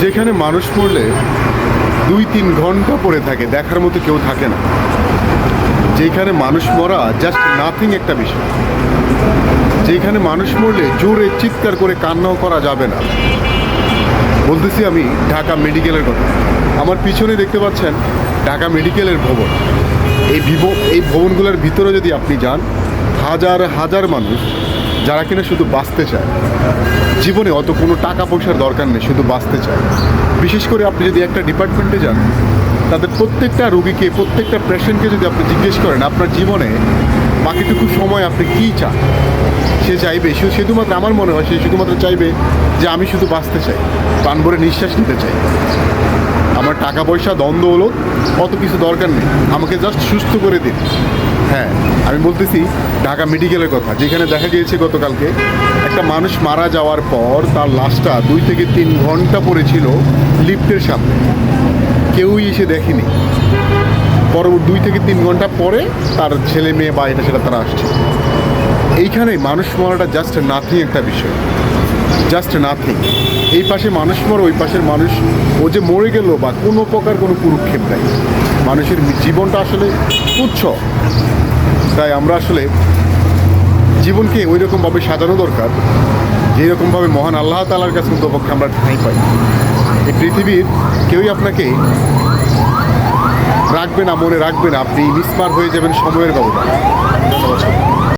যেখানে মানুষ মরলে 2-3 ঘন্টা পড়ে থাকে, দেখার মতো কেউ থাকে না। যেখানে মানুষ মরা জাস্ট নাথিং একটা বিষয়। যেখানে মানুষ মরলে জোরে চিৎকার করে কান্নাও করা যাবে না। বলতেছি আমি ঢাকা মেডিকেলের কথা। আমার পিছনে দেখতে পাচ্ছেন ঢাকা মেডিকেলের ভবন। এই ভবনগুলোর ভিতরে যদি আপনি যান, হাজার হাজার মানুষ যারা কিনা শুধু বাঁচতে চায়, জীবনে অত কোনো টাকা পয়সার দরকার নেই, শুধু বাঁচতে চায়। বিশেষ করে আপনি যদি একটা ডিপার্টমেন্টে যান, তাদের প্রত্যেকটা রোগীকে, প্রত্যেকটা পেশেন্টকে যদি আপনি জিজ্ঞেস করেন আপনার জীবনে বাকিটুকু সময় আপনি কী চান, সে চাইবে, শুধুমাত্র আমার মনে হয় সে শুধুমাত্র চাইবে যে আমি শুধু বাঁচতে চাই, প্রাণ ভরে নিঃশ্বাস নিতে চাই। আমার টাকা পয়সা দ্বন্দ্ব হলো অত কিছু দরকার নেই, আমাকে জাস্ট সুস্থ করে দিন। হ্যাঁ, আমি বলতেছি ঢাকা মেডিকেলের কথা, যেখানে দেখা গিয়েছে গতকালকে একটা মানুষ মারা যাওয়ার পর তার লাশটা 2-3 ঘন্টা পড়েছিল লিফটের সামনে, কেউই এসে দেখেনি। পরবর্তী 2-3 ঘন্টা পরে তার ছেলে মেয়ে বা এটা সেটা তারা আসছে। এইখানে মানুষ মরাটা জাস্ট নাথিং একটা বিষয়, জাস্ট নাথিং। এই পাশে মানুষ মরে, ওই পাশের মানুষ ও যে মরে গেল বা কোনো প্রকার কোনো কুরুক্ষেপ নাই। মানুষের জীবনটা আসলে তুচ্ছ। তাই আমরা আসলে জীবনকে ওই রকমভাবে সাজানো দরকার, যেরকমভাবে মহান আল্লাহ তাআলার কাছে অন্তপক্ষে আমরা ঠাঁই পাই। এই পৃথিবীর কেউই আপনাকে রাখবে না, মনে রাখবে না, আপনি মিসমার হয়ে যাবেন সময়ের ব্যবধানে। ধন্যবাদ।